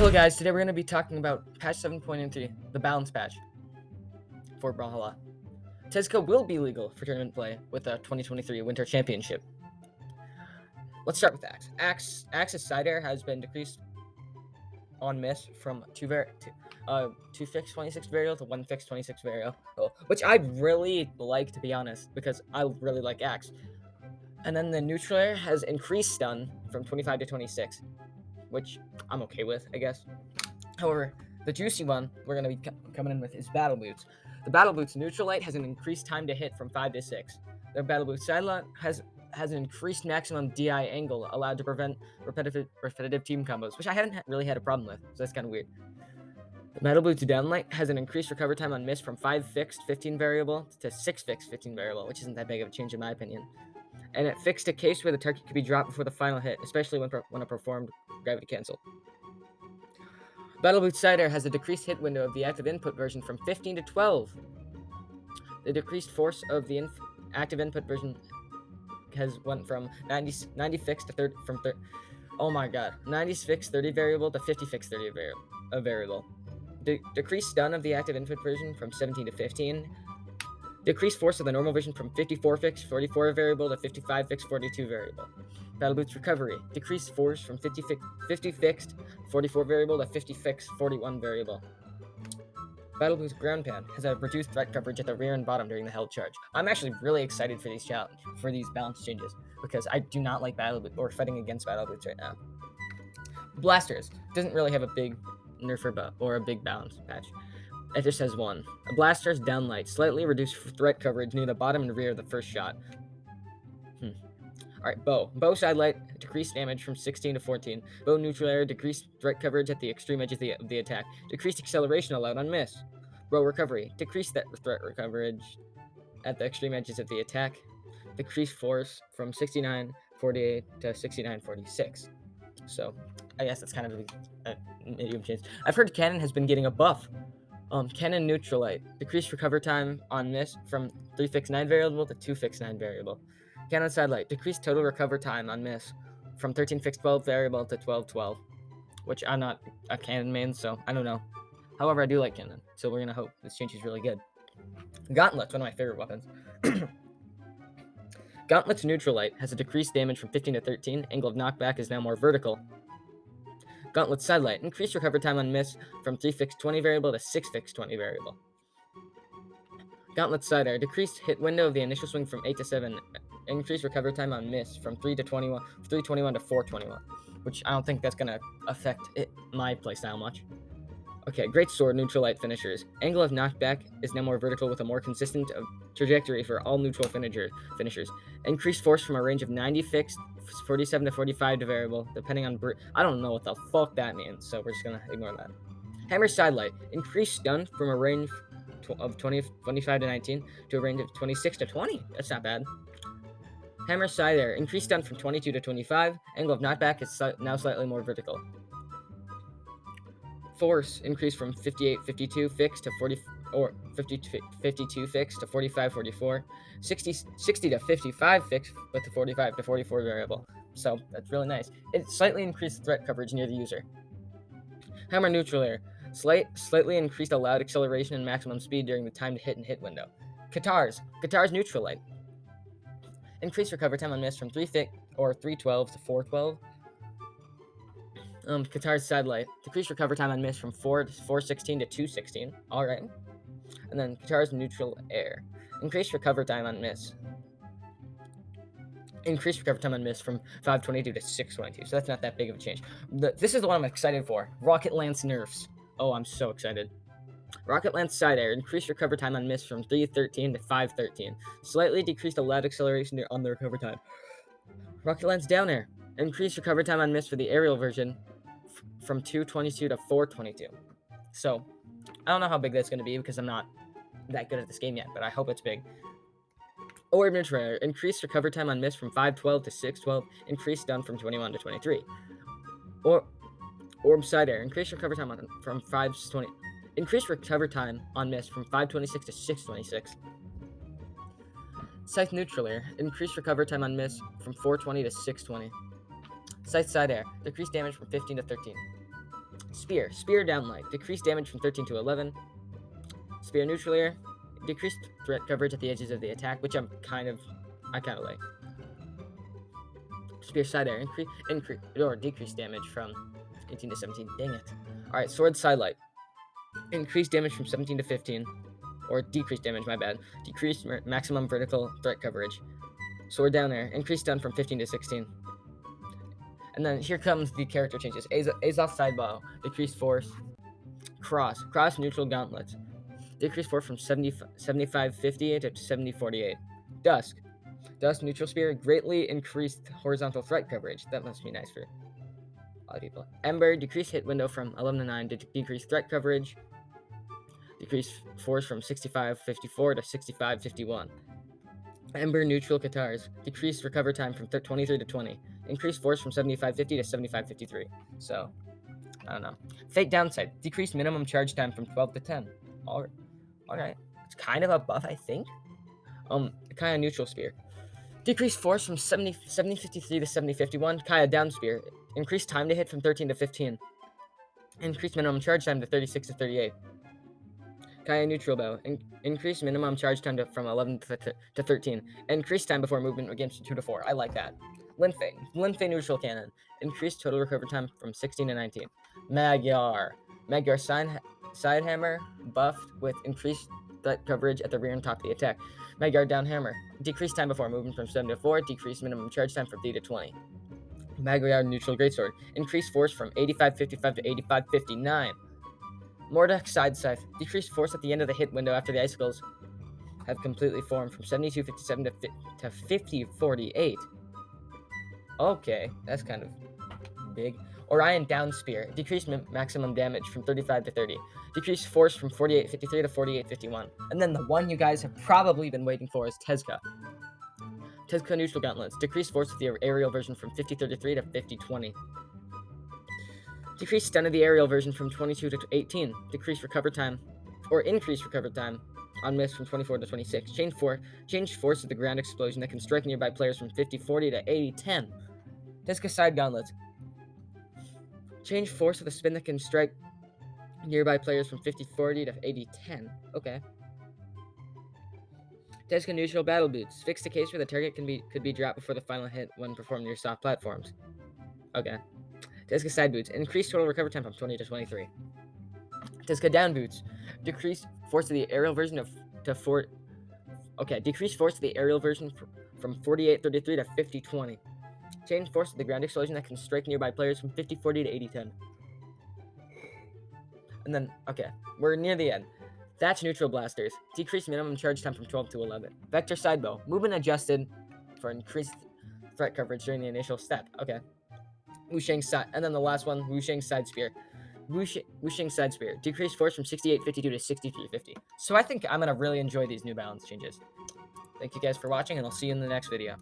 Hello guys, today we're going to be talking about patch 7.3, the balance patch for Brawlhalla. Tezca will be legal for tournament play with the 2023 Winter Championship. Let's start with Axe. Axe's side air has been decreased on miss from 2 fixed 26 variable to 1 fixed 26 variable, which I really like, to be honest, because I really like Axe. And then the neutral air has increased stun from 25 to 26, which I'm okay with, I guess. However, the juicy one we're going to be coming in with is Battle Boots. The Battle Boots neutral light has an increased time to hit from 5 to 6. The Battle Boots sideline has an increased maximum DI angle allowed to prevent repetitive team combos, which I haven't really had a problem with, so that's kind of weird. The Battle Boots downlight has an increased recover time on miss from 5 fixed 15 variable to 6 fixed 15 variable, which isn't that big of a change in my opinion. And it fixed a case where the target could be dropped before the final hit, especially when a performed gravity cancel. Battle Boots Side Air has a decreased hit window of the active input version from 15 to 12. The decreased force of the active input version has went from 90 fixed to 30 from 30. Oh my god, 90 fixed 30 variable to 50 fixed 30 variable. Decreased stun of the active input version from 17 to 15. Decreased force of the normal version from 54 fixed 44 variable to 55 fixed 42 variable. Battle Boots Recovery. Decreased force from 50 fixed 44 variable to 50 fixed 41 variable. Battle Boots Ground Pound has a reduced threat coverage at the rear and bottom during the held charge. I'm actually really excited for these balance changes, because I do not like Battle Boots or fighting against Battle Boots right now. Blasters doesn't really have a big nerf or a big balance patch. It just has one. A Blaster's downlight, slightly reduced threat coverage near the bottom and rear of the first shot. Alright, Bow. Bow sidelight, decreased damage from 16 to 14. Bow neutral air, decreased threat coverage at the extreme edge of the attack. Decreased acceleration allowed on miss. Bow recovery, decreased threat coverage at the extreme edges of the attack. Decreased force from 69.48 to 69.46. So, I guess that's kind of a medium change. I've heard Cannon has been getting a buff. Cannon Neutralite. Decreased recover time on miss from 3 fixed 9 variable to 2 fixed 9 variable. Cannon Sidelight. Decreased total recover time on miss from 13 fixed 12 variable to 12-12. Which I'm not a Cannon main, so I don't know. However, I do like Cannon, so we're going to hope this change is really good. Gauntlet's one of my favorite weapons. Gauntlet's Neutralite has a decreased damage from 15 to 13. Angle of knockback is now more vertical. Gauntlet's Sidelight. Increased recover time on miss from 3 fixed 20 variable to 6 fixed 20 variable. Gauntlet's Side Air. Decreased hit window of the initial swing from 8 to 7. Increased recover time on miss from 321 to 421, which I don't think that's going to affect my playstyle much. Okay, Great Sword Neutralite finishers. Angle of knockback is now more vertical with a more consistent trajectory for all neutral finishers. Increased force from a range of 90 fixed, 47 to 45 to variable, depending on I don't know what the fuck that means, so we're just gonna ignore that. Hammer Sidelight. Increased stun from a range of 25 to 19 to a range of 26 to 20. That's not bad. Hammer Side Air. Increased stun from 22 to 25. Angle of knockback is now slightly more vertical. Force increased from 52 fixed to 52 fixed to 44, 60 to 55 fixed with the 45 to 44 variable. So that's really nice. It slightly increased threat coverage near the user. Hammer Neutral Air. Slightly increased allowed acceleration and maximum speed during the time to hit and hit window. Guitars Neutral Light. Increased recover time on miss from 312 to 412. Qatar's Sidelight. Decreased recover time on miss from 416 to 216. Alright. And then Qatar's Neutral Air. Increased recover time on miss. Increased recover time on miss from 522 to 622. So that's not that big of a change. This is the one I'm excited for. Rocket Lance nerfs. Oh, I'm so excited. Rocket Lance Side Air. Increased recover time on miss from 313 to 513. Slightly decreased allowed acceleration on the recover time. Rocket Lance Down Air. Increased recover time on miss for the aerial version from 222 to 422. So, I don't know how big that's going to be because I'm not that good at this game yet, but I hope it's big. Orb Neutral Air. Increased recover time on miss from 512 to 612. Increased stun from 21 to 23. Orb Side Air. Increased recover time from 520. Increased recover time on miss from 526 to 626. Scythe Neutral Air. Increased recover time on miss from 420 to 620. Scythe Side Air. Decreased damage from 15 to 13. Spear. Spear downlight. Decreased damage from 13 to 11. Spear neutral air. Decreased threat coverage at the edges of the attack, which I kind of like. Spear side air. Increase or decreased damage from 18 to 17. Dang it. Alright, sword sidelight. Increased damage from 17 to 15. Or decreased damage, my bad. Decreased maximum vertical threat coverage. Sword down air. Increased stun from 15 to 16. And then here comes the character changes. Azoth Sidebow. Decreased force. Cross neutral gauntlets. Decreased force from 75-58 to 70-48. Dusk neutral spear. Greatly increased horizontal threat coverage. That must be nice for a lot of people. Ember. Decreased hit window from 11 to 9 to decrease threat coverage. Decreased force from 65-54 to 65-51. Ember neutral Katars. Decreased recover time from 23 to 20. Increased force from 75-50 to 75-53. So, I don't know. Fate downside. Decreased minimum charge time from 12 to 10. Alright. It's kind of a buff, I think. Kaya neutral spear. Decreased force from 70-53 to 70-51. Kaya down spear. Increased time to hit from 13 to 15. Increased minimum charge time to 36 to 38. Kaya neutral bow. Increased minimum charge time from 11 to 13. Increased time before movement against 2 to 4. I like that. Linfei neutral cannon. Increased total recovery time from 16 to 19. Magyar side hammer buffed with increased threat coverage at the rear and top of the attack. Magyar down hammer. Decreased time before movement from 7 to 4. Decreased minimum charge time from 3 to 20. Magyar neutral greatsword. Increased force from 85-55 to 85-59. Mordek side scythe. Decreased force at the end of the hit window after the icicles have completely formed from 72-57 to 50-48. Okay, that's kind of big. Orion down spear. Decreased maximum damage from 35 to 30. Decreased force from 48-53 to 48-51. And then the one you guys have probably been waiting for is Tezka. Tezka neutral gauntlets. Decreased force of the aerial version from 50-33 to 50-20. Decreased stun of the aerial version from 22 to 18. Decreased recover time, or increased recover time on miss from 24 to 26. Change force of the ground explosion that can strike nearby players from 50-40 to 80-10. Tezka side gauntlets. Change force of the spin that can strike nearby players from 50-40 to 80-10. Okay. Tezka neutral battle boots. Fixed a case where the target could be dropped before the final hit when performed near soft platforms. Okay. Tezka side boots. Increased total recovery time from 20 to 23. Tezka down boots. Decreased force of the aerial version decreased force of the aerial version from 48-33 to 50-20. Change force of the ground explosion that can strike nearby players from 50-40 to 80-10. And then, okay, we're near the end. Thatch neutral blasters. Decreased minimum charge time from 12 to 11. Vector sidebow. Movement adjusted for increased threat coverage during the initial step. Okay. Wusheng side, and then the last one, Wusheng side spear. Wusheng side spear. Decreased force from 68-52 to 63-50. So I think I'm gonna really enjoy these New Balance changes. Thank you guys for watching, and I'll see you in the next video.